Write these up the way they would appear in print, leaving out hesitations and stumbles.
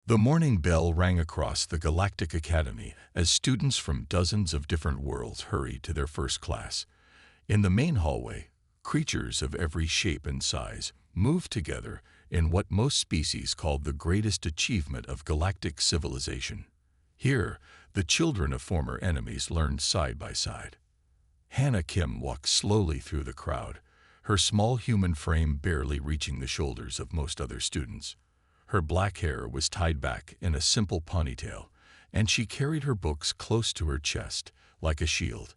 The morning bell rang across the Galactic Academy as students from dozens of different worlds hurried to their first class. In the main hallway, creatures of every shape and size moved together in what most species called the greatest achievement of galactic civilization. Here, the children of former enemies learned side by side. Hannah Kim walked slowly through the crowd, her small human frame barely reaching the shoulders of most other students. Her black hair was tied back in a simple ponytail, and she carried her books close to her chest, like a shield.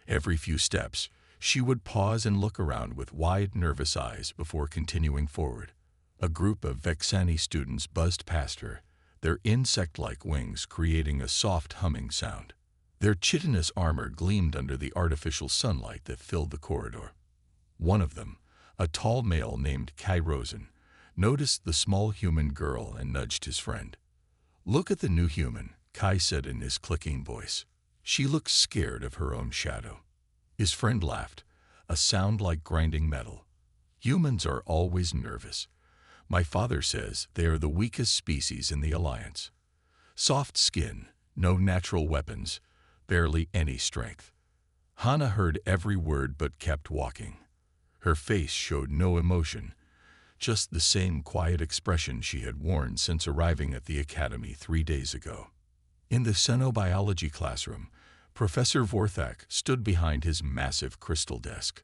Every few steps, she would pause and look around with wide, nervous eyes before continuing forward. A group of Vexani students buzzed past her, their insect-like wings creating a soft humming sound. Their chitinous armor gleamed under the artificial sunlight that filled the corridor. One of them, a tall male named Kai Rosen, noticed the small human girl and nudged his friend. "Look at the new human," Kai said in his clicking voice. "She looks scared of her own shadow." His friend laughed, a sound like grinding metal. "Humans are always nervous. My father says they are the weakest species in the Alliance. Soft skin, no natural weapons, barely any strength." Hannah heard every word but kept walking. Her face showed no emotion, just the same quiet expression she had worn since arriving at the academy 3 days ago. In the xenobiology classroom, Professor Vorthak stood behind his massive crystal desk.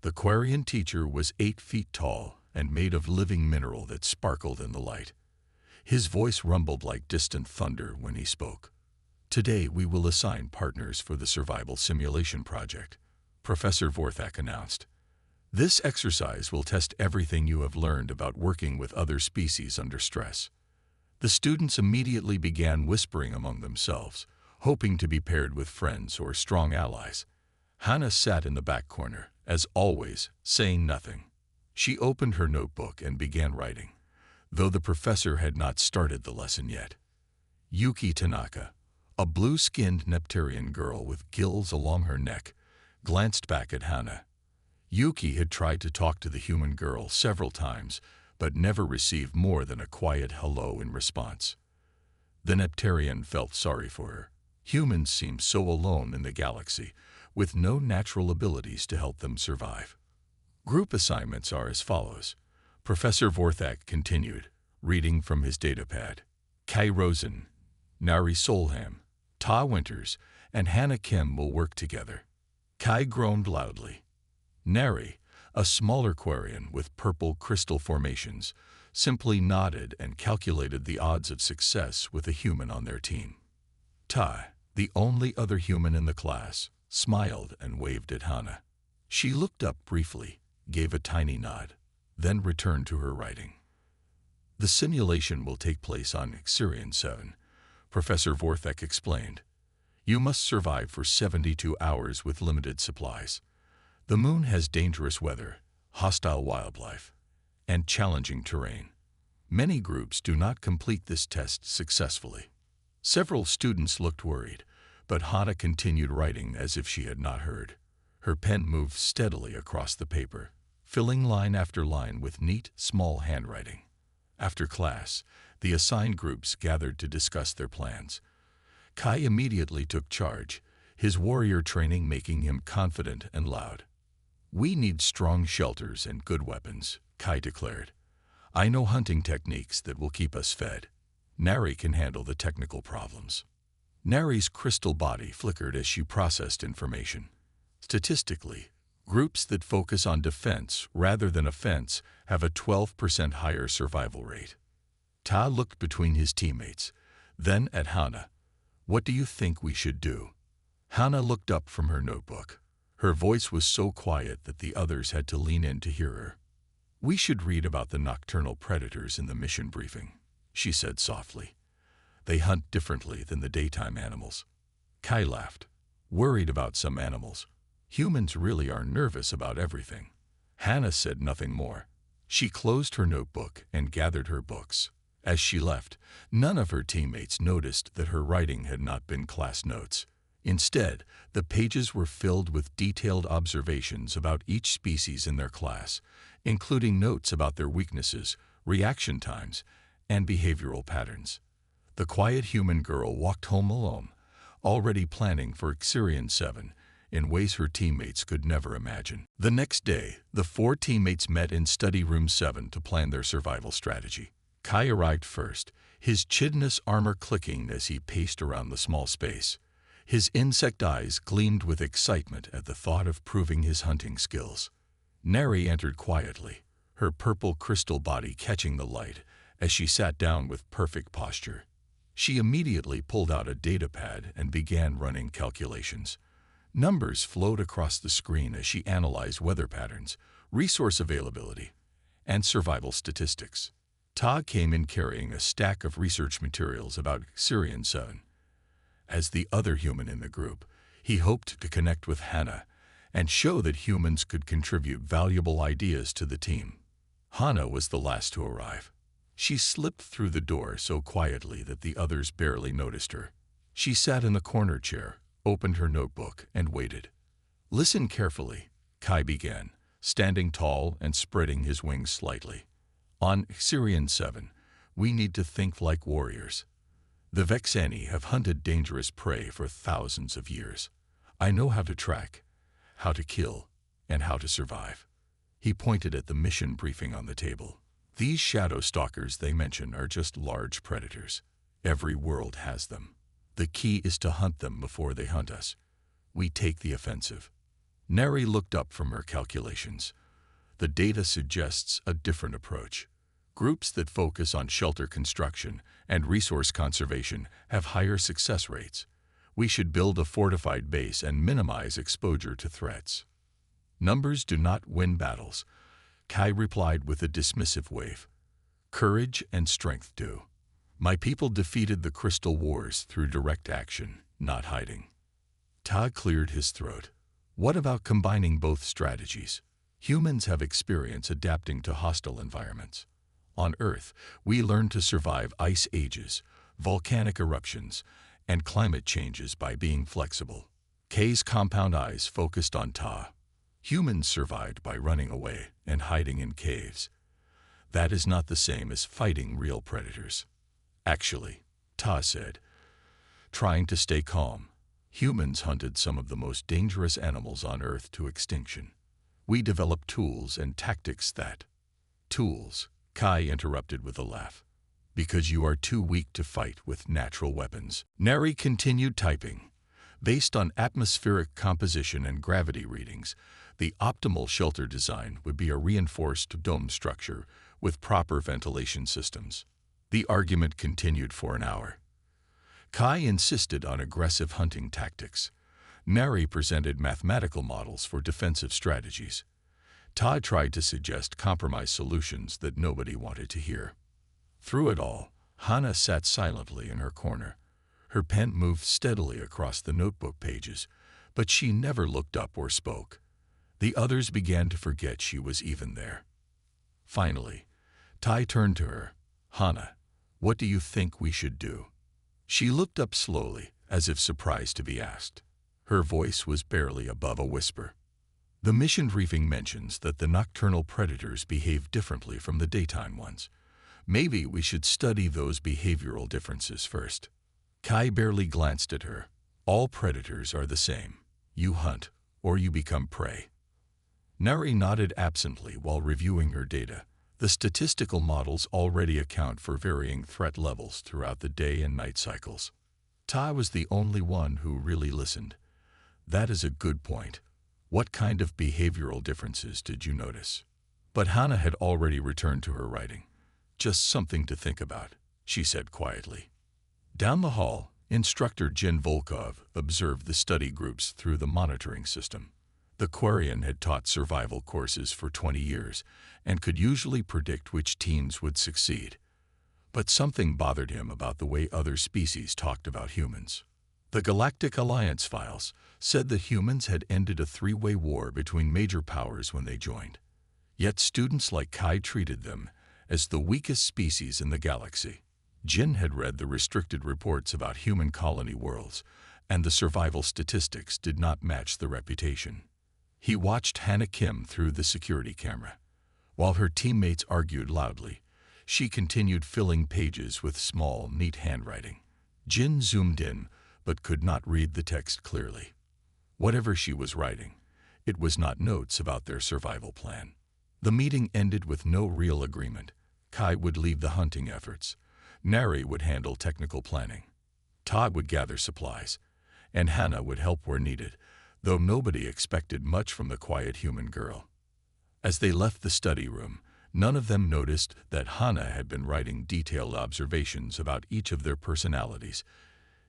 The Quarian teacher was 8 feet tall and made of living mineral that sparkled in the light. His voice rumbled like distant thunder when he spoke. "Today we will assign partners for the survival simulation project," Professor Vorthak announced. "This exercise will test everything you have learned about working with other species under stress." The students immediately began whispering among themselves, hoping to be paired with friends or strong allies. Hannah sat in the back corner, as always, saying nothing. She opened her notebook and began writing, though the professor had not started the lesson yet. Yuki Tanaka, a blue-skinned Neptarian girl with gills along her neck, glanced back at Hannah. Yuki had tried to talk to the human girl several times, but never received more than a quiet hello in response. The Neptarian felt sorry for her. Humans seemed so alone in the galaxy, with no natural abilities to help them survive. Group assignments are as follows. Professor Vorthak continued, reading from his datapad. Kai Rosen, Nari Solham, Ta Winters, and Hannah Kim will work together. Kai groaned loudly. Nari, a smaller Quarian with purple crystal formations, simply nodded and calculated the odds of success with a human on their team. Ta, the only other human in the class, smiled and waved at Hannah. She looked up briefly, gave a tiny nod, then returned to her writing. "The simulation will take place on Xerion 7, Professor Vorthak explained. "You must survive for 72 hours with limited supplies. The moon has dangerous weather, hostile wildlife, and challenging terrain. Many groups do not complete this test successfully." Several students looked worried, but Hannah continued writing as if she had not heard. Her pen moved steadily across the paper, filling line after line with neat, small handwriting. After class, the assigned groups gathered to discuss their plans. Kai immediately took charge, his warrior training making him confident and loud. "We need strong shelters and good weapons," Kai declared. "I know hunting techniques that will keep us fed. Nari can handle the technical problems." Nari's crystal body flickered as she processed information. Statistically, groups that focus on defense rather than offense have a 12% higher survival rate. Ta looked between his teammates, then at Hannah. "What do you think we should do?" Hannah looked up from her notebook. Her voice was so quiet that the others had to lean in to hear her. "We should read about the nocturnal predators in the mission briefing," she said softly. "They hunt differently than the daytime animals." Kai laughed. "Worried about some animals. Humans really are nervous about everything." Hannah said nothing more. She closed her notebook and gathered her books. As she left, none of her teammates noticed that her writing had not been class notes. Instead, the pages were filled with detailed observations about each species in their class, including notes about their weaknesses, reaction times, and behavioral patterns. The quiet human girl walked home alone, already planning for Xerion 7 in ways her teammates could never imagine. The next day, the 4 teammates met in study room 7 to plan their survival strategy. Kai arrived first, his chitinous armor clicking as he paced around the small space. His insect eyes gleamed with excitement at the thought of proving his hunting skills. Neri entered quietly, her purple crystal body catching the light as she sat down with perfect posture. She immediately pulled out a datapad and began running calculations. Numbers flowed across the screen as she analyzed weather patterns, resource availability, and survival statistics. Ta came in carrying a stack of research materials about Xerion 7. As the other human in the group, he hoped to connect with Hannah and show that humans could contribute valuable ideas to the team. Hannah was the last to arrive. She slipped through the door so quietly that the others barely noticed her. She sat in the corner chair, opened her notebook, and waited. "Listen carefully," Kai began, standing tall and spreading his wings slightly. "On Xerion 7, we need to think like warriors. The Vexani have hunted dangerous prey for thousands of years. I know how to track, how to kill, and how to survive." He pointed at the mission briefing on the table. "These shadow stalkers they mention are just large predators. Every world has them. The key is to hunt them before they hunt us. We take the offensive." Neri looked up from her calculations. "The data suggests a different approach. Groups that focus on shelter construction and resource conservation have higher success rates. We should build a fortified base and minimize exposure to threats." "Numbers do not win battles," Kai replied with a dismissive wave. "Courage and strength do. My people defeated the Crystal Wars through direct action, not hiding." Ta cleared his throat. "What about combining both strategies? Humans have experience adapting to hostile environments. On Earth, we learn to survive ice ages, volcanic eruptions, and climate changes by being flexible." Kay's compound eyes focused on Ta. "Humans survived by running away and hiding in caves. That is not the same as fighting real predators." "Actually," Ta said, trying to stay calm, "humans hunted some of the most dangerous animals on Earth to extinction. We developed tools and tactics that—" "Tools," Kai interrupted with a laugh. "Because you are too weak to fight with natural weapons." Neri continued typing. "Based on atmospheric composition and gravity readings, the optimal shelter design would be a reinforced dome structure with proper ventilation systems." The argument continued for an hour. Kai insisted on aggressive hunting tactics. Neri presented mathematical models for defensive strategies. Ta tried to suggest compromise solutions that nobody wanted to hear. Through it all, Hannah sat silently in her corner. Her pen moved steadily across the notebook pages, but she never looked up or spoke. The others began to forget she was even there. Finally, Tai turned to her. "Hannah, what do you think we should do?" She looked up slowly, as if surprised to be asked. Her voice was barely above a whisper. "The mission briefing mentions that the nocturnal predators behave differently from the daytime ones. Maybe we should study those behavioral differences first." Kai barely glanced at her. "All predators are the same. You hunt, or you become prey." Neri nodded absently while reviewing her data. The statistical models already account for varying threat levels throughout the day and night cycles. Ta was the only one who really listened. "That is a good point. What kind of behavioral differences did you notice?" But Hannah had already returned to her writing. "Just something to think about," she said quietly. Down the hall, instructor Jin Volkov observed the study groups through the monitoring system. The Quarian had taught survival courses for 20 years and could usually predict which teams would succeed. But something bothered him about the way other species talked about humans. The Galactic Alliance files said that humans had ended a three-way war between major powers when they joined. Yet students like Kai treated them as the weakest species in the galaxy. Jin had read the restricted reports about human colony worlds, and the survival statistics did not match the reputation. He watched Hannah Kim through the security camera. While her teammates argued loudly, She continued filling pages with small, neat handwriting. Jin zoomed in, but could not read the text clearly. Whatever she was writing, it was not notes about their survival plan. The meeting ended with no real agreement. Kai would lead the hunting efforts. Nari would handle technical planning. Todd would gather supplies, and Hannah would help where needed, though nobody expected much from the quiet human girl. As they left the study room, none of them noticed that Hannah had been writing detailed observations about each of their personalities,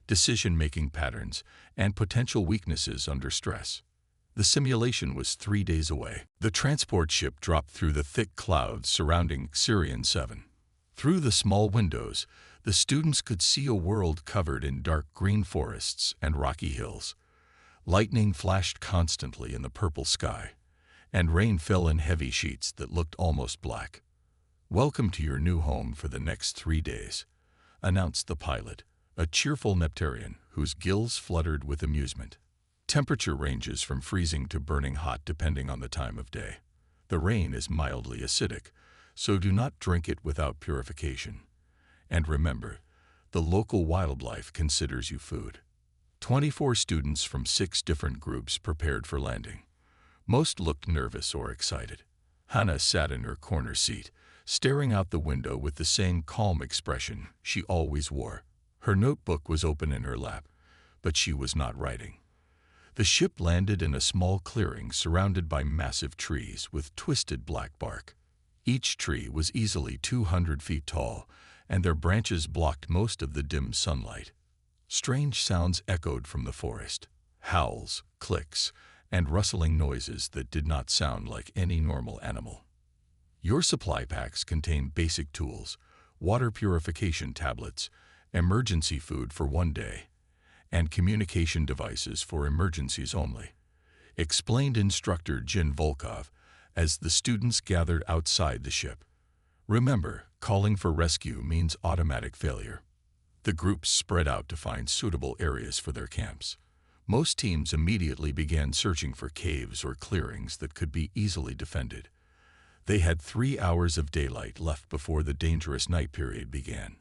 decision-making patterns, and potential weaknesses under stress. The simulation was 3 days away. The transport ship dropped through the thick clouds surrounding Sirian 7. Through the small windows, the students could see a world covered in dark green forests and rocky hills. Lightning flashed constantly in the purple sky, and rain fell in heavy sheets that looked almost black. "Welcome to your new home for the next 3 days," announced the pilot, a cheerful Neptarian whose gills fluttered with amusement. Temperature ranges from freezing to burning hot depending on the time of day. The rain is mildly acidic, so do not drink it without purification. And remember, the local wildlife considers you food. 24 students from 6 different groups prepared for landing. Most looked nervous or excited. Hannah sat in her corner seat, staring out the window with the same calm expression she always wore. Her notebook was open in her lap, but she was not writing. The ship landed in a small clearing surrounded by massive trees with twisted black bark. Each tree was easily 200 feet tall, and their branches blocked most of the dim sunlight. Strange sounds echoed from the forest, howls, clicks, and rustling noises that did not sound like any normal animal. Your supply packs contain basic tools, water purification tablets, emergency food for 1 day, and communication devices for emergencies only, explained instructor Jin Volkov as the students gathered outside the ship. Remember, calling for rescue means automatic failure. The groups spread out to find suitable areas for their camps. Most teams immediately began searching for caves or clearings that could be easily defended. They had 3 hours of daylight left before the dangerous night period began.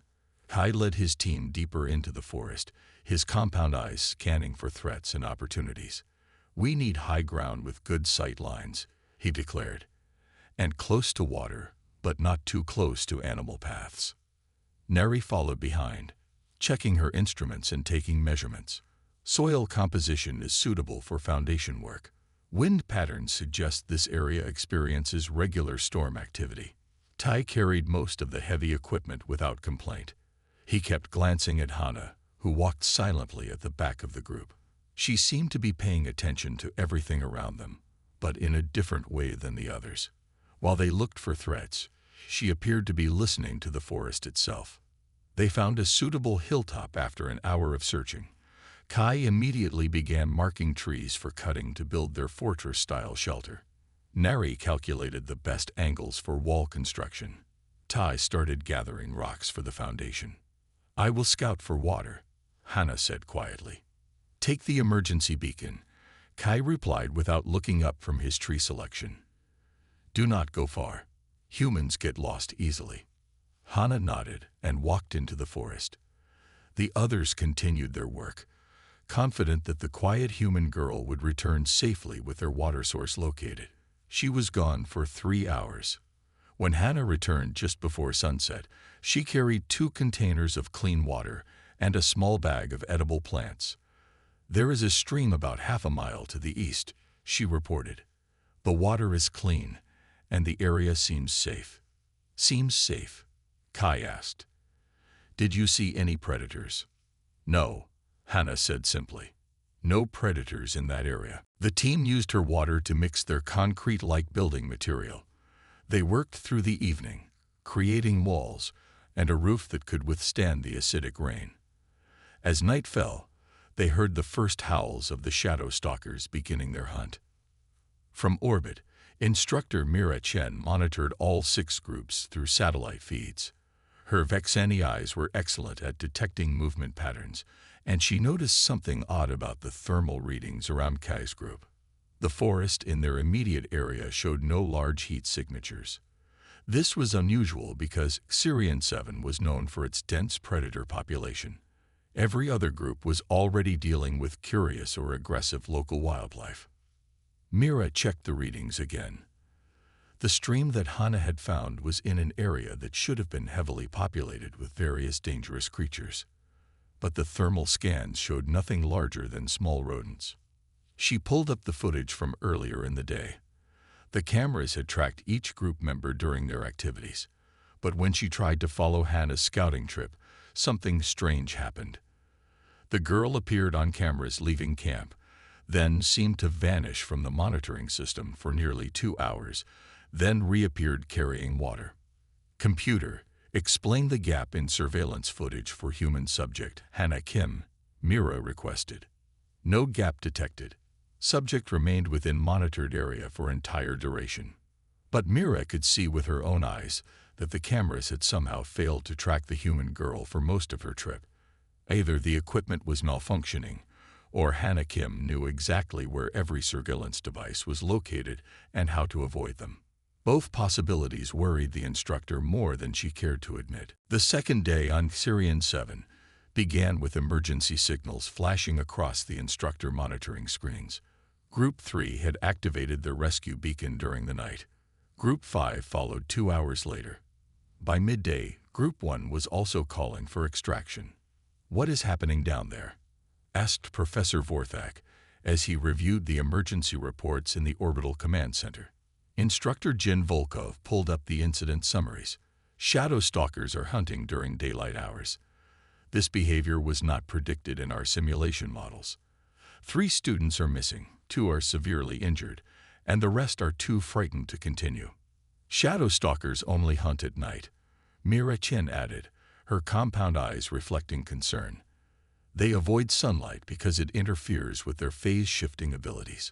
Kai led his team deeper into the forest, his compound eyes scanning for threats and opportunities. "We need high ground with good sight lines," he declared, "and close to water, but not too close to animal paths." Neri followed behind, checking her instruments and taking measurements. Soil composition is suitable for foundation work. Wind patterns suggest this area experiences regular storm activity. Tai carried most of the heavy equipment without complaint. He kept glancing at Hannah, who walked silently at the back of the group. She seemed to be paying attention to everything around them, but in a different way than the others. While they looked for threats, she appeared to be listening to the forest itself. They found a suitable hilltop after an hour of searching. Kai immediately began marking trees for cutting to build their fortress-style shelter. Nari calculated the best angles for wall construction. Tai started gathering rocks for the foundation. "I will scout for water," Hannah said quietly. "Take the emergency beacon," Kai replied without looking up from his tree selection. "Do not go far. Humans get lost easily." Hannah nodded and walked into the forest. The others continued their work, confident that the quiet human girl would return safely with their water source located. She was gone for 3 hours. When Hannah returned just before sunset, she carried 2 containers of clean water and a small bag of edible plants. "There is a stream about half a mile to the east," she reported. "The water is clean, and the area seems safe." "Seems safe?" Kai asked. "Did you see any predators?" "No," Hannah said simply. "No predators in that area." The team used her water to mix their concrete-like building material. They worked through the evening, creating walls and a roof that could withstand the acidic rain. As night fell, they heard the first howls of the shadow stalkers beginning their hunt. From orbit, instructor Mira Chen monitored all 6 groups through satellite feeds. Her Vexani eyes were excellent at detecting movement patterns, and she noticed something odd about the thermal readings around Kai's group. The forest in their immediate area showed no large heat signatures. This was unusual because Syrian 7 was known for its dense predator population. Every other group was already dealing with curious or aggressive local wildlife. Mira checked the readings again. The stream that Hannah had found was in an area that should have been heavily populated with various dangerous creatures. But the thermal scans showed nothing larger than small rodents. She pulled up the footage from earlier in the day. The cameras had tracked each group member during their activities. But when she tried to follow Hannah's scouting trip, something strange happened. The girl appeared on cameras leaving camp, then seemed to vanish from the monitoring system for nearly 2 hours, then reappeared carrying water. Computer, explain the gap in surveillance footage for human subject Hannah Kim, Mira requested. No gap detected. Subject remained within monitored area for entire duration. But Mira could see with her own eyes that the cameras had somehow failed to track the human girl for most of her trip. Either the equipment was malfunctioning, or Hannah Kim knew exactly where every surveillance device was located and how to avoid them. Both possibilities worried the instructor more than she cared to admit. The second day on Syrian 7 began with emergency signals flashing across the instructor monitoring screens. Group 3 had activated their rescue beacon during the night. Group 5 followed 2 hours later. By midday, Group 1 was also calling for extraction. "What is happening down there?" asked Professor Vorthak as he reviewed the emergency reports in the Orbital Command Center. Instructor Jin Volkov pulled up the incident summaries. Shadow stalkers are hunting during daylight hours. This behavior was not predicted in our simulation models. 3 students are missing, 2 are severely injured, and the rest are too frightened to continue. Shadow stalkers only hunt at night, Mira Chen added, her compound eyes reflecting concern. They avoid sunlight because it interferes with their phase-shifting abilities.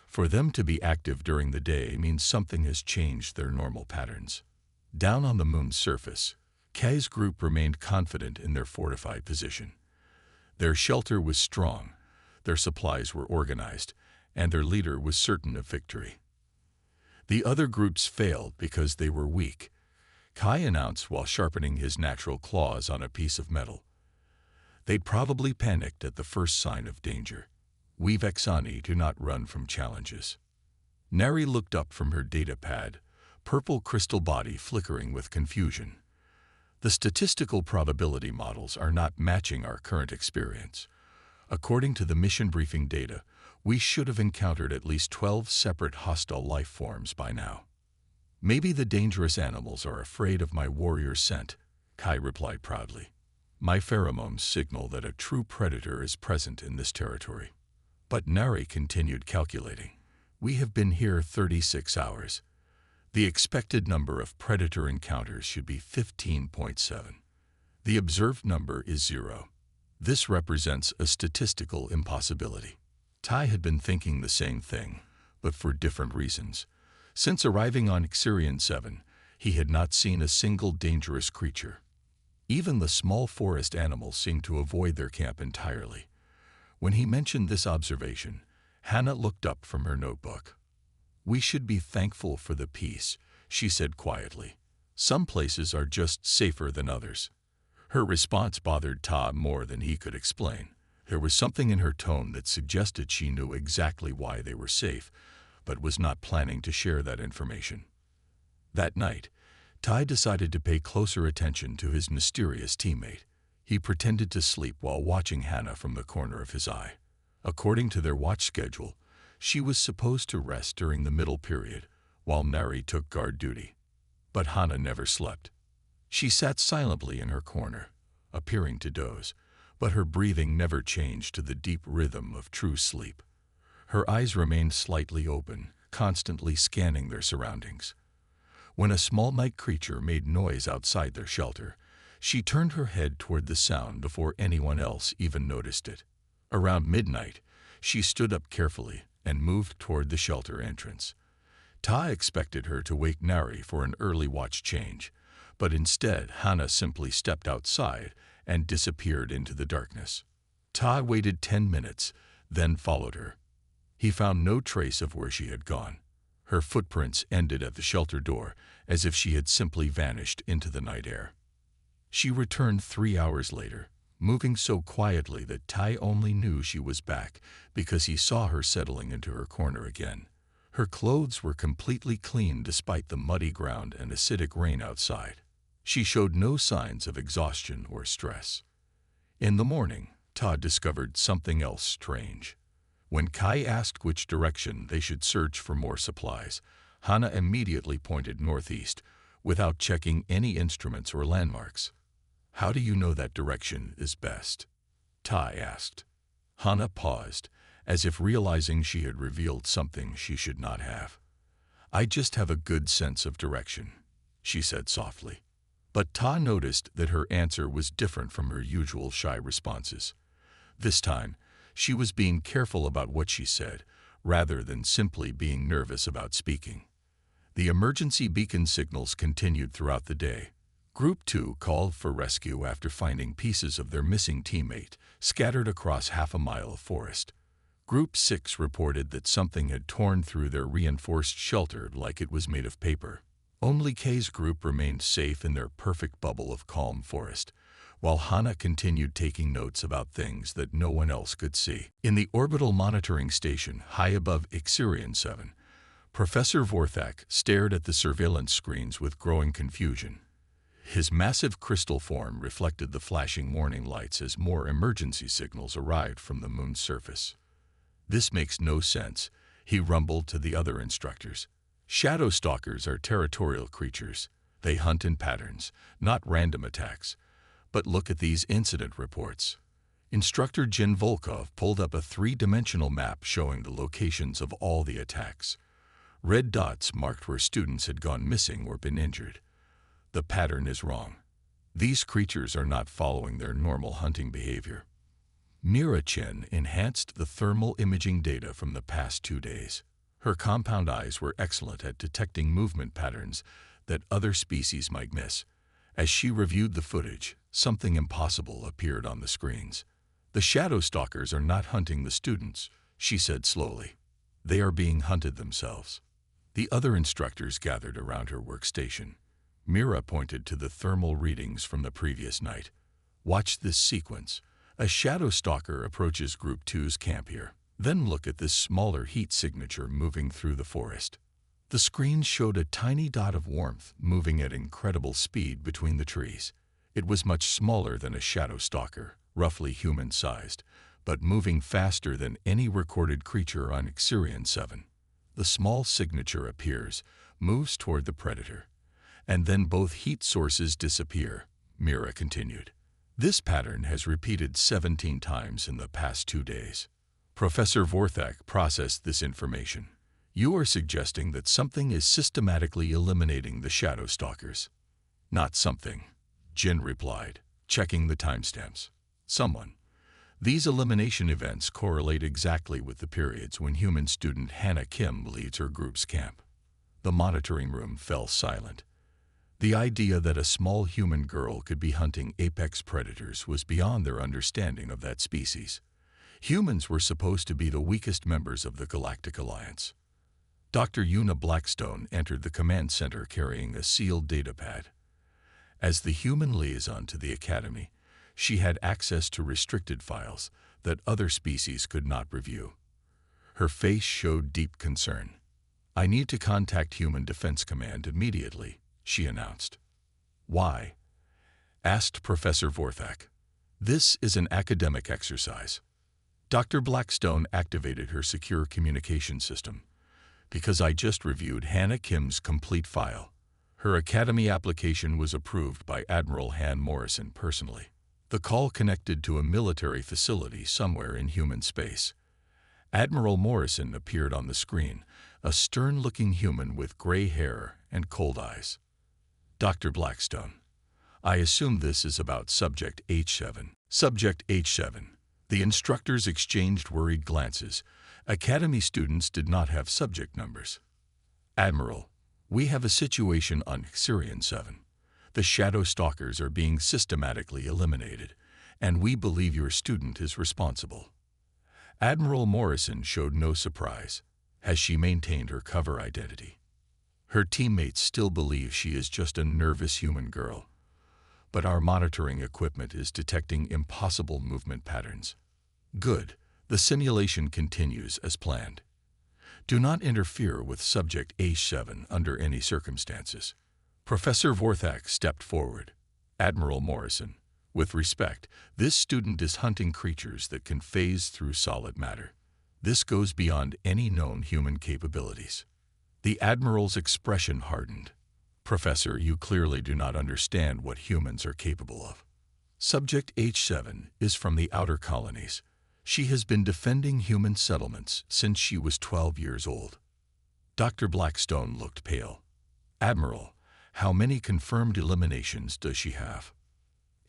For them to be active during the day means something has changed their normal patterns. Down on the moon's surface, Kai's group remained confident in their fortified position. Their shelter was strong, their supplies were organized, and their leader was certain of victory. The other groups failed because they were weak, Kai announced while sharpening his natural claws on a piece of metal. They'd probably panicked at the first sign of danger. We Vexani do not run from challenges. Nari looked up from her data pad, purple crystal body flickering with confusion. The statistical probability models are not matching our current experience. According to the mission briefing data, we should have encountered at least 12 separate hostile life forms by now. Maybe the dangerous animals are afraid of my warrior scent, Kai replied proudly. My pheromones signal that a true predator is present in this territory. But Nari continued calculating. We have been here 36 hours. The expected number of predator encounters should be 15.7. The observed number is 0. This represents a statistical impossibility. Tai had been thinking the same thing, but for different reasons. Since arriving on Syrian 7, he had not seen a single dangerous creature. Even the small forest animals seemed to avoid their camp entirely. When he mentioned this observation, Hannah looked up from her notebook. We should be thankful for the peace, she said quietly. Some places are just safer than others. Her response bothered Ta more than he could explain. There was something in her tone that suggested she knew exactly why they were safe, but was not planning to share that information. That night, Tai decided to pay closer attention to his mysterious teammate. He pretended to sleep while watching Hannah from the corner of his eye. According to their watch schedule, she was supposed to rest during the middle period, while Nari took guard duty. But Hannah never slept. She sat silently in her corner, appearing to doze, but her breathing never changed to the deep rhythm of true sleep. Her eyes remained slightly open, constantly scanning their surroundings. When a small night creature made noise outside their shelter, she turned her head toward the sound before anyone else even noticed it. Around midnight, she stood up carefully and moved toward the shelter entrance. Ta expected her to wake Nari for an early watch change, but instead Hannah simply stepped outside and disappeared into the darkness. Ta waited 10 minutes, then followed her. He found no trace of where she had gone. Her footprints ended at the shelter door, as if she had simply vanished into the night air. She returned 3 hours later, moving so quietly that Tai only knew she was back because he saw her settling into her corner again. Her clothes were completely clean despite the muddy ground and acidic rain outside. She showed no signs of exhaustion or stress. In the morning, Ta discovered something else strange. When Kai asked which direction they should search for more supplies, Hana immediately pointed northeast, without checking any instruments or landmarks. "How do you know that direction is best?" Tai asked. Hana paused, as if realizing she had revealed something she should not have. "I just have a good sense of direction," she said softly. But Ta noticed that her answer was different from her usual shy responses. This time, she was being careful about what she said, rather than simply being nervous about speaking. The emergency beacon signals continued throughout the day. Group 2 called for rescue after finding pieces of their missing teammate scattered across half a mile of forest. Group 6 reported that something had torn through their reinforced shelter like it was made of paper. Only K's group remained safe in their perfect bubble of calm forest, while Hana continued taking notes about things that no one else could see. In the orbital monitoring station high above Ixirian 7, Professor Vorthak stared at the surveillance screens with growing confusion. His massive crystal form reflected the flashing warning lights as more emergency signals arrived from the moon's surface. "This makes no sense," he rumbled to the other instructors. "Shadow stalkers are territorial creatures. They hunt in patterns, not random attacks. But look at these incident reports." Instructor Jin Volkov pulled up a three-dimensional map showing the locations of all the attacks. Red dots marked where students had gone missing or been injured. "The pattern is wrong. These creatures are not following their normal hunting behavior." Mira Chen enhanced the thermal imaging data from the past 2 days. Her compound eyes were excellent at detecting movement patterns that other species might miss. As she reviewed the footage, something impossible appeared on the screens. "The shadow stalkers are not hunting the students," she said slowly. "They are being hunted themselves." The other instructors gathered around her workstation. Mira pointed to the thermal readings from the previous night. "Watch this sequence. A shadow stalker approaches Group 2's camp here. Then look at this smaller heat signature moving through the forest." The screen showed a tiny dot of warmth moving at incredible speed between the trees. It was much smaller than a shadow stalker, roughly human-sized, but moving faster than any recorded creature on Ixirian 7. The small signature appears, moves toward the predator, and then both heat sources disappear, Mira continued. "This pattern has repeated 17 times in the past 2 days. Professor Vorthak processed this information. You are suggesting that something is systematically eliminating the shadow stalkers." "Not something," Jin replied, checking the timestamps. "Someone. These elimination events correlate exactly with the periods when human student Hannah Kim leads her group's camp." The monitoring room fell silent. The idea that a small human girl could be hunting apex predators was beyond their understanding of that species. Humans were supposed to be the weakest members of the Galactic Alliance. Dr. Una Blackstone entered the command center carrying a sealed datapad. As the human liaison to the Academy, she had access to restricted files that other species could not review. Her face showed deep concern. "I need to contact Human Defense Command immediately," she announced. "Why?" asked Professor Vorthak. "This is an academic exercise." Dr. Blackstone activated her secure communication system. "Because I just reviewed Hannah Kim's complete file. Her Academy application was approved by Admiral Han Morrison personally." The call connected to a military facility somewhere in human space. Admiral Morrison appeared on the screen, a stern-looking human with gray hair and cold eyes. "Dr. Blackstone, I assume this is about Subject H7. Subject H7. The instructors exchanged worried glances. Academy students did not have subject numbers. "Admiral, we have a situation on Ixirian 7. The shadow stalkers are being systematically eliminated, and we believe your student is responsible." Admiral Morrison showed no surprise. Has she maintained her cover identity? Her teammates still believe she is just a nervous human girl, but our monitoring equipment is detecting impossible movement patterns. Good. The simulation continues as planned. Do not interfere with subject H7 under any circumstances. Professor Vorthak stepped forward. Admiral Morrison, with respect, this student is hunting creatures that can phase through solid matter. This goes beyond any known human capabilities. The Admiral's expression hardened. Professor, you clearly do not understand what humans are capable of. Subject H7 is from the outer colonies. She has been defending human settlements since she was 12 years old. Dr. Blackstone looked pale. Admiral, how many confirmed eliminations does she have?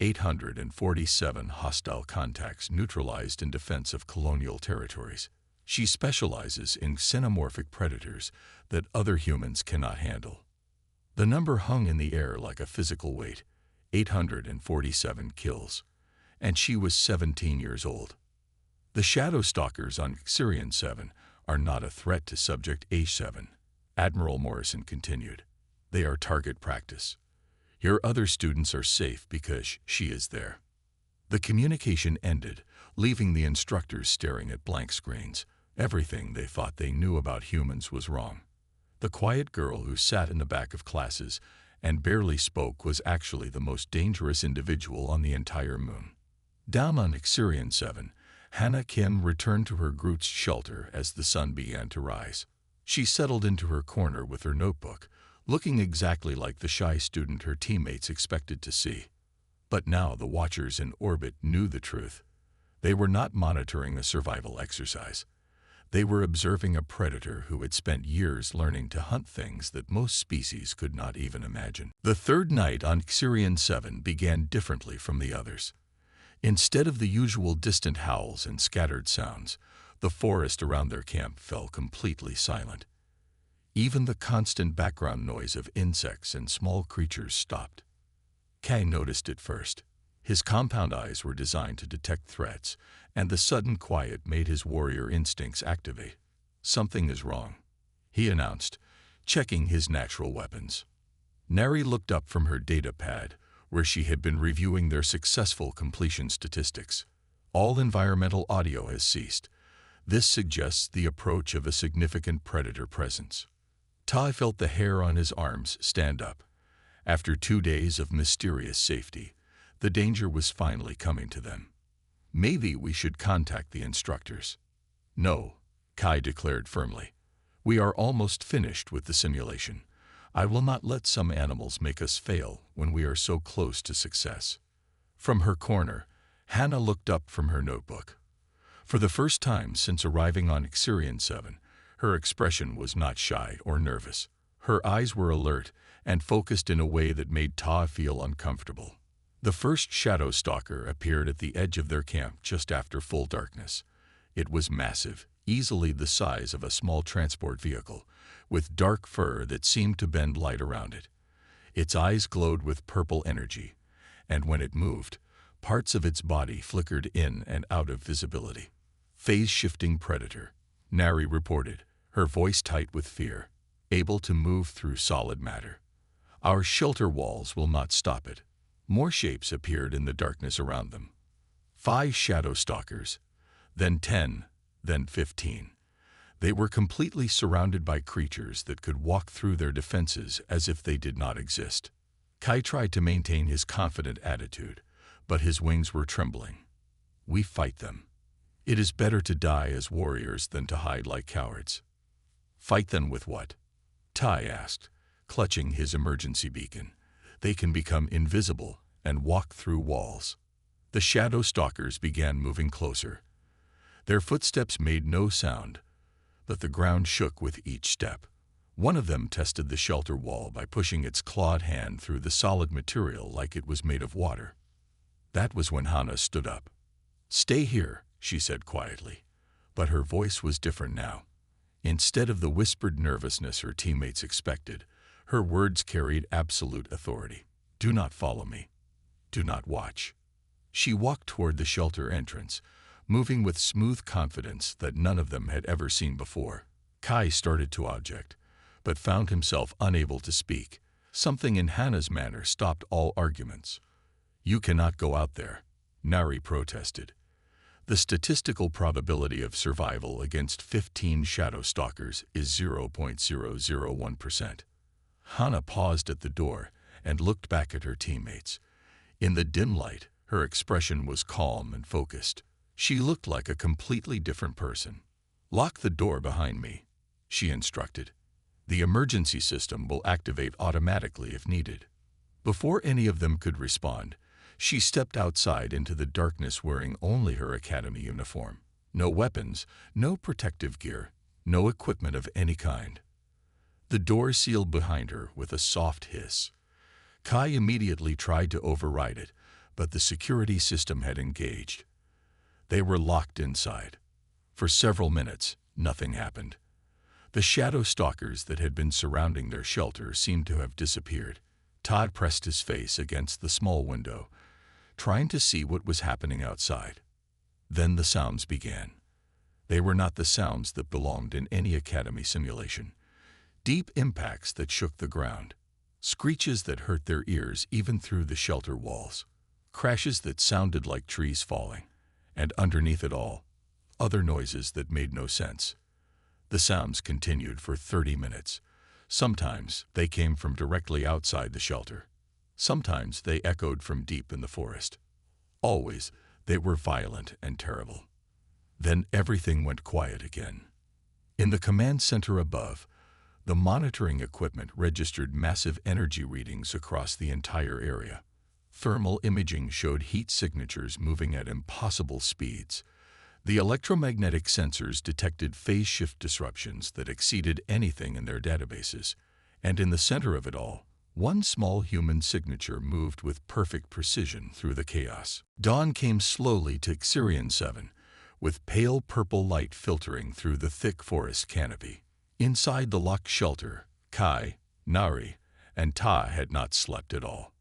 847 hostile contacts neutralized in defense of colonial territories. She specializes in xenomorphic predators that other humans cannot handle. The number hung in the air like a physical weight, 847 kills, and she was 17 years old. The shadow stalkers on Xerion 7 are not a threat to Subject H7, Admiral Morrison continued. They are target practice. Your other students are safe because she is there. The communication ended, leaving the instructors staring at blank screens. Everything they thought they knew about humans was wrong. The quiet girl who sat in the back of classes and barely spoke was actually the most dangerous individual on the entire moon. Down on Xerion 7, Hannah Kim returned to her Groot's shelter as the sun began to rise. She settled into her corner with her notebook, looking exactly like the shy student her teammates expected to see. But now the Watchers in orbit knew the truth. They were not monitoring a survival exercise. They were observing a predator who had spent years learning to hunt things that most species could not even imagine. The third night on Xerion 7 began differently from the others. Instead of the usual distant howls and scattered sounds, the forest around their camp fell completely silent. Even the constant background noise of insects and small creatures stopped. Kai noticed it first. His compound eyes were designed to detect threats, and the sudden quiet made his warrior instincts activate. Something is wrong, he announced, checking his natural weapons. Nari looked up from her data pad, where she had been reviewing their successful completion statistics. All environmental audio has ceased. This suggests the approach of a significant predator presence. Tai felt the hair on his arms stand up. After 2 days of mysterious safety, the danger was finally coming to them. Maybe we should contact the instructors. No, Kai declared firmly. We are almost finished with the simulation. I will not let some animals make us fail when we are so close to success. From her corner, Hannah looked up from her notebook. For the first time since arriving on Xerion 7, her expression was not shy or nervous. Her eyes were alert and focused in a way that made Ta feel uncomfortable. The first shadow stalker appeared at the edge of their camp just after full darkness. It was massive, easily the size of a small transport vehicle, with dark fur that seemed to bend light around it. Its eyes glowed with purple energy, and when it moved, parts of its body flickered in and out of visibility. Phase-shifting predator, Nari reported, her voice tight with fear, able to move through solid matter. Our shelter walls will not stop it. More shapes appeared in the darkness around them. 5 shadow stalkers, then 10, then 15. They were completely surrounded by creatures that could walk through their defenses as if they did not exist. Kai tried to maintain his confident attitude, but his wings were trembling. We fight them. It is better to die as warriors than to hide like cowards. Fight them with what? Tai asked, clutching his emergency beacon. They can become invisible and walk through walls. The shadow stalkers began moving closer. Their footsteps made no sound, but the ground shook with each step. One of them tested the shelter wall by pushing its clawed hand through the solid material like it was made of water. That was when Hannah stood up. "Stay here," she said quietly, but her voice was different now. Instead of the whispered nervousness her teammates expected, her words carried absolute authority. "Do not follow me. Do not watch." She walked toward the shelter entrance, moving with smooth confidence that none of them had ever seen before. Kai started to object, but found himself unable to speak. Something in Hannah's manner stopped all arguments. "You cannot go out there," Nari protested. "The statistical probability of survival against 15 shadow stalkers is 0.001%. Hannah paused at the door and looked back at her teammates. In the dim light, her expression was calm and focused. She looked like a completely different person. "Lock the door behind me," she instructed. "The emergency system will activate automatically if needed." Before any of them could respond, she stepped outside into the darkness wearing only her academy uniform. No weapons, no protective gear, no equipment of any kind. The door sealed behind her with a soft hiss. Kai immediately tried to override it, but the security system had engaged. They were locked inside. For several minutes, nothing happened. The shadow stalkers that had been surrounding their shelter seemed to have disappeared. Todd pressed his face against the small window, trying to see what was happening outside. Then the sounds began. They were not the sounds that belonged in any academy simulation. Deep impacts that shook the ground. Screeches that hurt their ears even through the shelter walls. Crashes that sounded like trees falling. And underneath it all, other noises that made no sense. The sounds continued for 30 minutes. Sometimes they came from directly outside the shelter. Sometimes they echoed from deep in the forest. Always, they were violent and terrible. Then everything went quiet again. In the command center above, the monitoring equipment registered massive energy readings across the entire area. Thermal imaging showed heat signatures moving at impossible speeds. The electromagnetic sensors detected phase shift disruptions that exceeded anything in their databases. And in the center of it all, one small human signature moved with perfect precision through the chaos. Dawn came slowly to Xerion 7, with pale purple light filtering through the thick forest canopy. Inside the locked shelter, Kai, Nari, and Ta had not slept at all.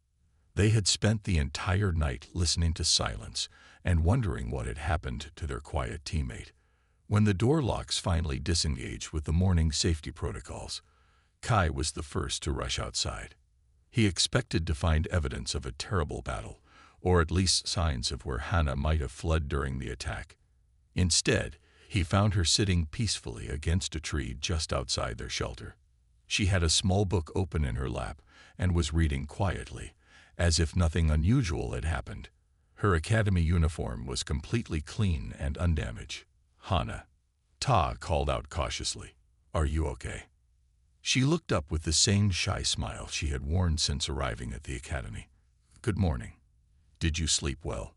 They had spent the entire night listening to silence and wondering what had happened to their quiet teammate. When the door locks finally disengaged with the morning safety protocols, Kai was the first to rush outside. He expected to find evidence of a terrible battle, or at least signs of where Hannah might have fled during the attack. Instead, he found her sitting peacefully against a tree just outside their shelter. She had a small book open in her lap and was reading quietly, as if nothing unusual had happened. Her academy uniform was completely clean and undamaged. "Hannah," Ta called out cautiously, "are you okay?" She looked up with the same shy smile she had worn since arriving at the academy. "Good morning. Did you sleep well?"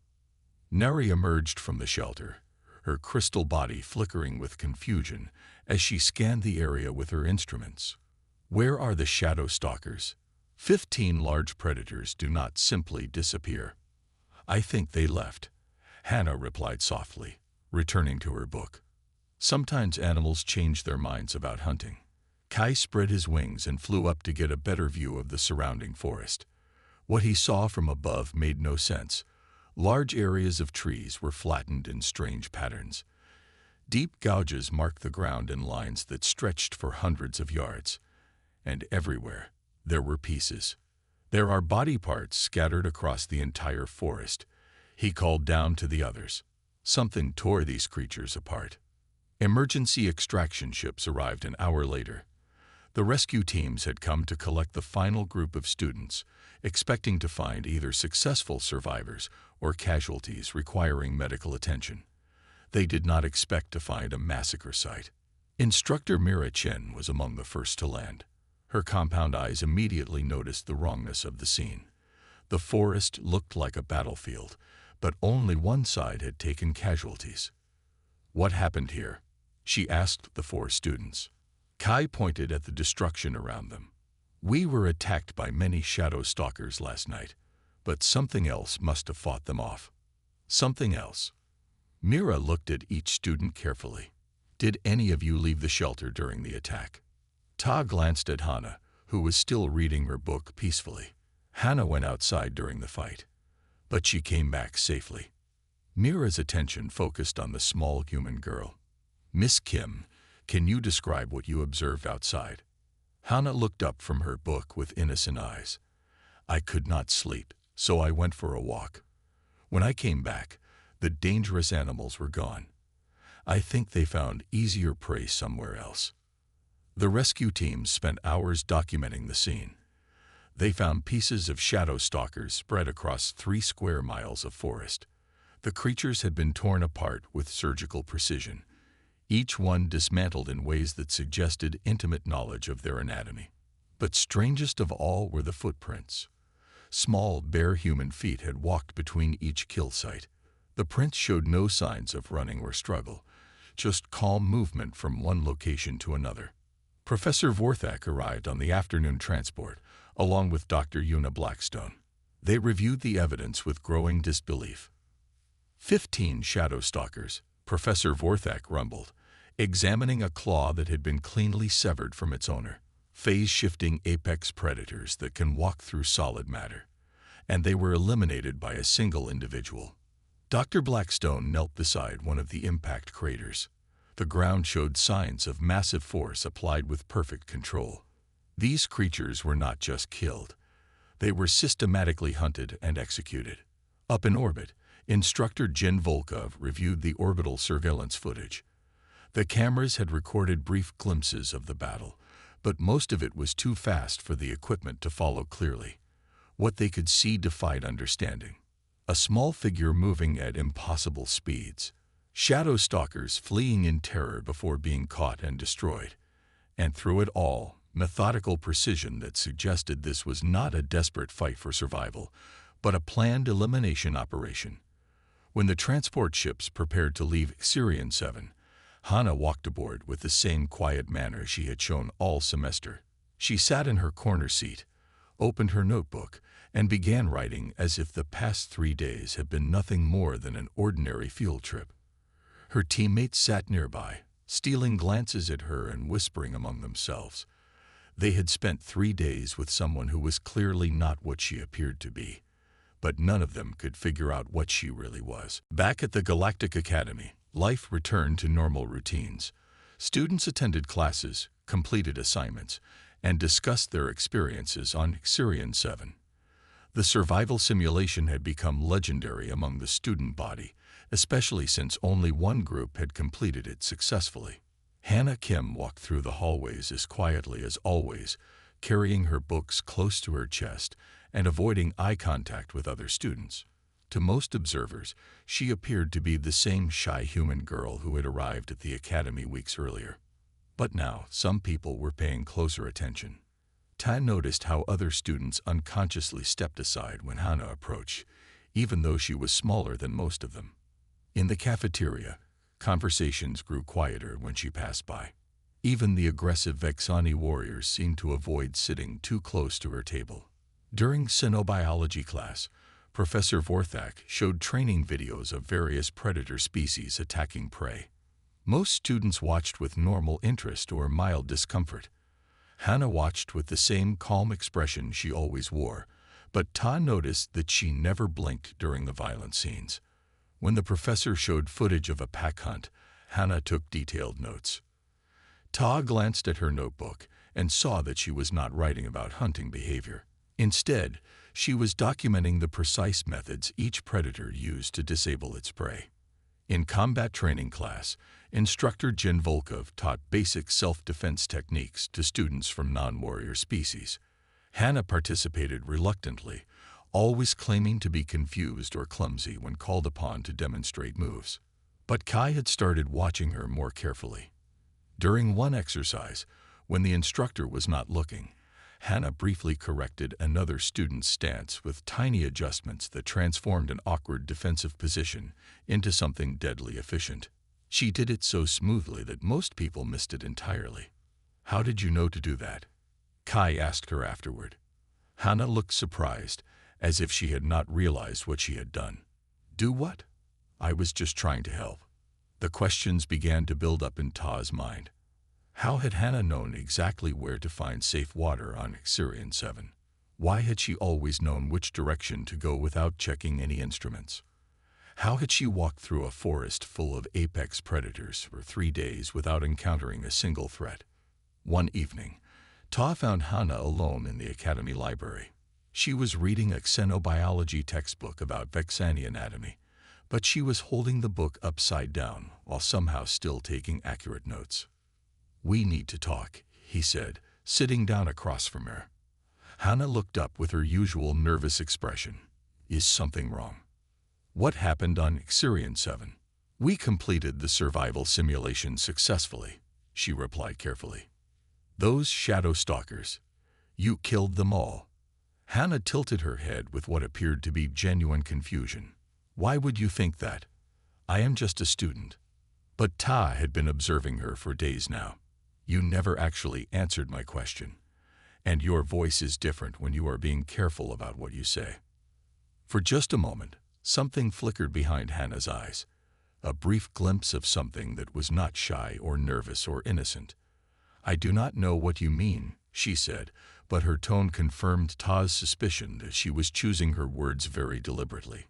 Neri emerged from the shelter, her crystal body flickering with confusion as she scanned the area with her instruments. "Where are the shadow stalkers? 15 large predators do not simply disappear." "I think they left," Hannah replied softly, returning to her book. "Sometimes animals change their minds about hunting." Kai spread his wings and flew up to get a better view of the surrounding forest. What he saw from above made no sense. Large areas of trees were flattened in strange patterns. Deep gouges marked the ground in lines that stretched for hundreds of yards. And everywhere, there were pieces. "There are body parts scattered across the entire forest," he called down to the others. Something tore these creatures apart. Emergency extraction ships arrived an hour later. The rescue teams had come to collect the final group of students, expecting to find either successful survivors or casualties requiring medical attention. They did not expect to find a massacre site. Instructor Mira Chen was among the first to land. Her compound eyes immediately noticed the wrongness of the scene. The forest looked like a battlefield, but only one side had taken casualties. "What happened here?" she asked the 4 students. Kai pointed at the destruction around them. "We were attacked by many shadow stalkers last night, but something else must have fought them off." "Something else?" Mira looked at each student carefully. "Did any of you leave the shelter during the attack?" Ta glanced at Hannah, who was still reading her book peacefully. Hannah went outside during the fight, but she came back safely. Mira's attention focused on the small human girl. "Miss Kim, Can you describe what you observed outside? Hannah looked up from her book with innocent eyes. I could not sleep, so I went for a walk. When I came back, the dangerous animals were gone. I think they found easier prey somewhere else. The rescue teams spent hours documenting the scene. They found pieces of shadow stalkers spread across 3 square miles of forest. The creatures had been torn apart with surgical precision, each one dismantled in ways that suggested intimate knowledge of their anatomy. But strangest of all were the footprints. Small, bare human feet had walked between each kill site. The prints showed no signs of running or struggle, just calm movement from one location to another. Professor Vorthak arrived on the afternoon transport, along with Dr. Una Blackstone. They reviewed the evidence with growing disbelief. 15 shadow stalkers, Professor Vorthak rumbled, examining a claw that had been cleanly severed from its owner. Phase-shifting apex predators that can walk through solid matter. And they were eliminated by a single individual. Dr. Blackstone knelt beside one of the impact craters. The ground showed signs of massive force applied with perfect control. These creatures were not just killed. They were systematically hunted and executed. Up in orbit, Instructor Jen Volkov reviewed the orbital surveillance footage. The cameras had recorded brief glimpses of the battle, but most of it was too fast for the equipment to follow clearly. What they could see defied understanding. A small figure moving at impossible speeds. Shadow stalkers fleeing in terror before being caught and destroyed. And through it all, methodical precision that suggested this was not a desperate fight for survival, but a planned elimination operation. When the transport ships prepared to leave Sirian 7, Hannah walked aboard with the same quiet manner she had shown all semester. She sat in her corner seat, opened her notebook, and began writing as if the past 3 days had been nothing more than an ordinary field trip. Her teammates sat nearby, stealing glances at her and whispering among themselves. They had spent 3 days with someone who was clearly not what she appeared to be, but none of them could figure out what she really was. Back at the Galactic Academy, life returned to normal routines. Students attended classes, completed assignments, and discussed their experiences on Sirian 7. The survival simulation had become legendary among the student body, especially since only one group had completed it successfully. Hannah Kim walked through the hallways as quietly as always, carrying her books close to her chest and avoiding eye contact with other students. To most observers, she appeared to be the same shy human girl who had arrived at the academy weeks earlier. But now, some people were paying closer attention. Tan noticed how other students unconsciously stepped aside when Hannah approached, even though she was smaller than most of them. In the cafeteria, conversations grew quieter when she passed by. Even the aggressive Vexani warriors seemed to avoid sitting too close to her table. During xenobiology class, Professor Vorthak showed training videos of various predator species attacking prey. Most students watched with normal interest or mild discomfort. Hannah watched with the same calm expression she always wore, but Ta noticed that she never blinked during the violent scenes. When the professor showed footage of a pack hunt, Hannah took detailed notes. Ta glanced at her notebook and saw that she was not writing about hunting behavior. Instead, she was documenting the precise methods each predator used to disable its prey. In combat training class, Instructor Jen Volkov taught basic self-defense techniques to students from non-warrior species. Hannah participated reluctantly, always claiming to be confused or clumsy when called upon to demonstrate moves. But Kai had started watching her more carefully. During one exercise, when the instructor was not looking, Hannah briefly corrected another student's stance with tiny adjustments that transformed an awkward defensive position into something deadly efficient. She did it so smoothly that most people missed it entirely. "How did you know to do that?" Kai asked her afterward. Hannah looked surprised, as if she had not realized what she had done. "Do what?" "I was just trying to help." The questions began to build up in Ta's mind. How had Hannah known exactly where to find safe water on Sirian 7? Why had she always known which direction to go without checking any instruments? How had she walked through a forest full of apex predators for 3 days without encountering a single threat? One evening, Ta found Hannah alone in the academy library. She was reading a xenobiology textbook about Vexani anatomy, but she was holding the book upside down while somehow still taking accurate notes. "We need to talk," he said, sitting down across from her. Hannah looked up with her usual nervous expression. "Is something wrong?" "What happened on Xerion 7? "We completed the survival simulation successfully," she replied carefully. "Those shadow stalkers. You killed them all." Hannah tilted her head with what appeared to be genuine confusion. "Why would you think that? I am just a student." But Ta had been observing her for days now. "You never actually answered my question. And your voice is different when you are being careful about what you say." For just a moment, something flickered behind Hannah's eyes, a brief glimpse of something that was not shy or nervous or innocent. "I do not know what you mean," she said, but her tone confirmed Ta's suspicion that she was choosing her words very deliberately.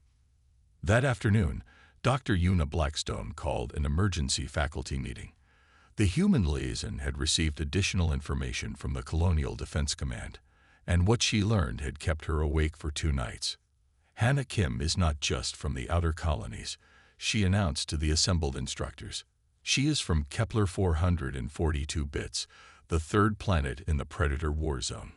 That afternoon, Dr. Una Blackstone called an emergency faculty meeting. The human liaison had received additional information from the Colonial Defense Command, and what she learned had kept her awake for 2 nights. "Hannah Kim is not just from the outer colonies," she announced to the assembled instructors. "She is from Kepler 442 bits, the 3rd planet in the Predator war zone."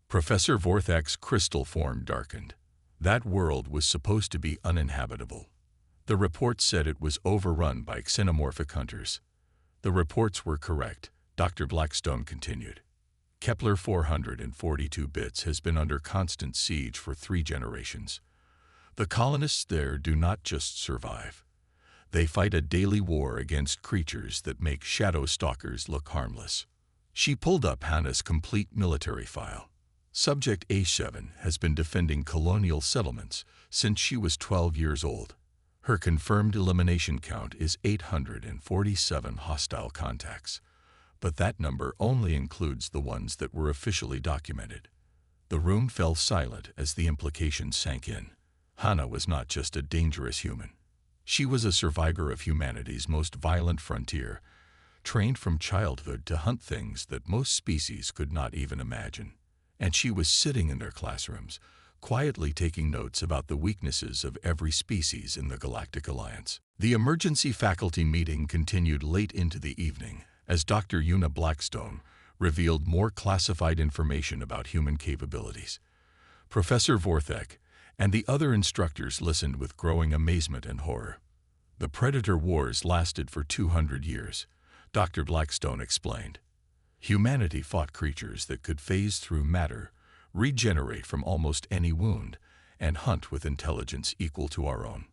Professor Vorthak's crystal form darkened. That world was supposed to be uninhabitable. The reports said it was overrun by xenomorphic hunters. The reports were correct, Dr. Blackstone continued. Kepler 442 bits has been under constant siege for 3 generations. The colonists there do not just survive. They fight a daily war against creatures that make shadow stalkers look harmless. She pulled up Hannah's complete military file. Subject A7 has been defending colonial settlements since she was 12 years old. Her confirmed elimination count is 847 hostile contacts, but that number only includes the ones that were officially documented. The room fell silent as the implications sank in. Hannah was not just a dangerous human. She was a survivor of humanity's most violent frontier, trained from childhood to hunt things that most species could not even imagine. And she was sitting in their classrooms, quietly taking notes about the weaknesses of every species in the Galactic Alliance. The emergency faculty meeting continued late into the evening as Dr. Una Blackstone revealed more classified information about human capabilities. Professor Vorthak and the other instructors listened with growing amazement and horror. "The Predator Wars lasted for 200 years, Dr. Blackstone explained. Humanity fought creatures that could phase through matter, regenerate from almost any wound, and hunt with intelligence equal to our own.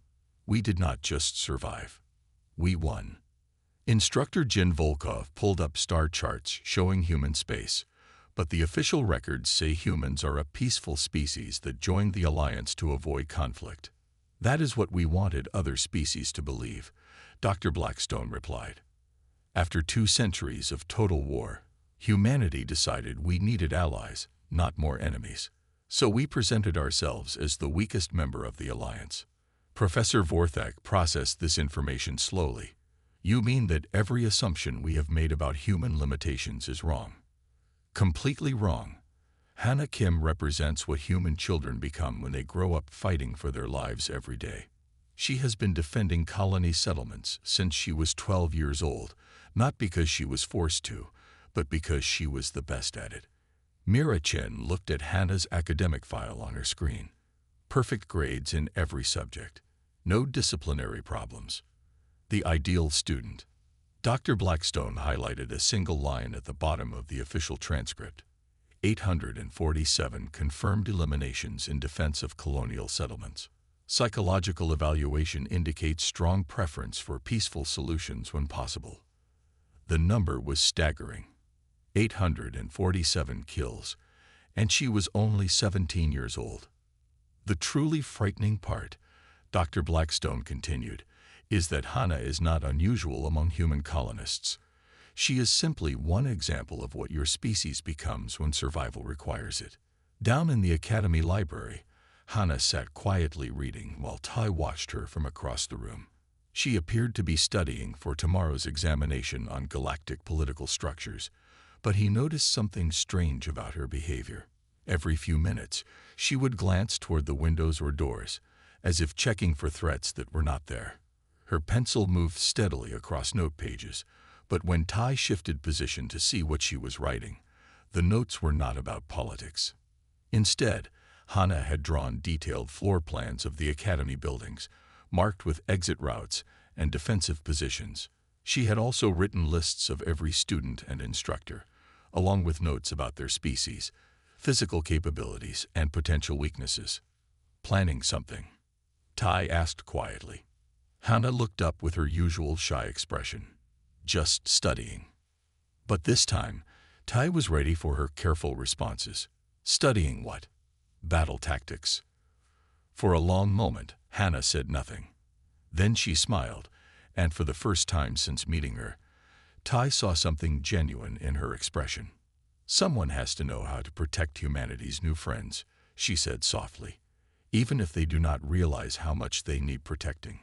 We did not just survive. We won." Instructor Jin Volkov pulled up star charts showing human space, but the official records say humans are a peaceful species that joined the Alliance to avoid conflict. "That is what we wanted other species to believe," Dr. Blackstone replied. "After 2 centuries of total war, humanity decided we needed allies, not more enemies. So we presented ourselves as the weakest member of the Alliance." Professor Vorthak processed this information slowly. "You mean that every assumption we have made about human limitations is wrong?" "Completely wrong. Hannah Kim represents what human children become when they grow up fighting for their lives every day. She has been defending colony settlements since she was 12 years old, not because she was forced to, but because she was the best at it." Mira Chen looked at Hannah's academic file on her screen. Perfect grades in every subject. No disciplinary problems. The ideal student. Dr. Blackstone highlighted a single line at the bottom of the official transcript. 847 confirmed eliminations in defense of colonial settlements. Psychological evaluation indicates strong preference for peaceful solutions when possible. The number was staggering. 847 kills, and she was only 17 years old. "The truly frightening part," Dr. Blackstone continued, "is that Hannah is not unusual among human colonists. She is simply one example of what your species becomes when survival requires it." Down in the Academy library, Hannah sat quietly reading while Ty watched her from across the room. She appeared to be studying for tomorrow's examination on galactic political structures, but he noticed something strange about her behavior. Every few minutes, she would glance toward the windows or doors, as if checking for threats that were not there. Her pencil moved steadily across note pages, but when Ty shifted position to see what she was writing, the notes were not about politics. Instead, Hannah had drawn detailed floor plans of the academy buildings, marked with exit routes and defensive positions. She had also written lists of every student and instructor, along with notes about their species, physical capabilities, and potential weaknesses. Planning something? Ty asked quietly. Hannah looked up with her usual shy expression. Just studying. But this time, Ty was ready for her careful responses. Studying what? Battle tactics. For a long moment, Hannah said nothing. Then she smiled, and for the first time since meeting her, Ty saw something genuine in her expression. Someone has to know how to protect humanity's new friends, she said softly, even if they do not realize how much they need protecting.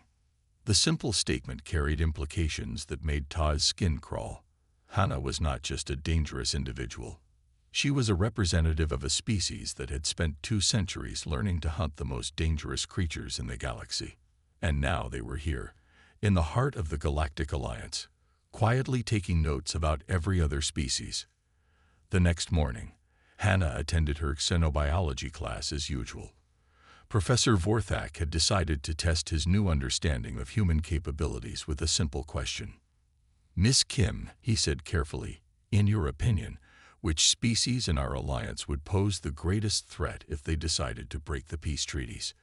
The simple statement carried implications that made Ty's skin crawl. Hannah was not just a dangerous individual. She was a representative of a species that had spent 2 centuries learning to hunt the most dangerous creatures in the galaxy. And now they were here, in the heart of the Galactic Alliance, quietly taking notes about every other species. The next morning, Hannah attended her xenobiology class as usual. Professor Vorthak had decided to test his new understanding of human capabilities with a simple question. Miss Kim, he said carefully, in your opinion, which species in our alliance would pose the greatest threat if they decided to break the peace treaties?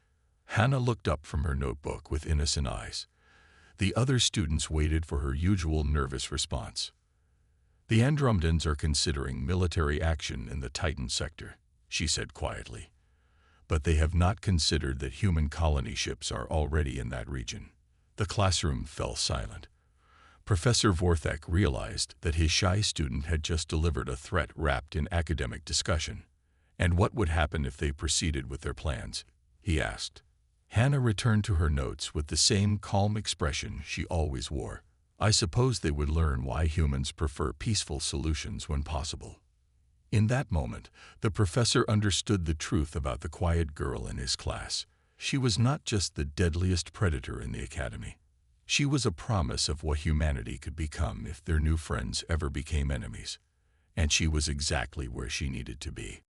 Hannah looked up from her notebook with innocent eyes. The other students waited for her usual nervous response. The Andromedans are considering military action in the Titan sector, she said quietly. But they have not considered that human colony ships are already in that region. The classroom fell silent. Professor Vorthak realized that his shy student had just delivered a threat wrapped in academic discussion. And what would happen if they proceeded with their plans? He asked. Hannah returned to her notes with the same calm expression she always wore. I suppose they would learn why humans prefer peaceful solutions when possible. In that moment, the professor understood the truth about the quiet girl in his class. She was not just the deadliest predator in the academy. She was a promise of what humanity could become if their new friends ever became enemies. And she was exactly where she needed to be.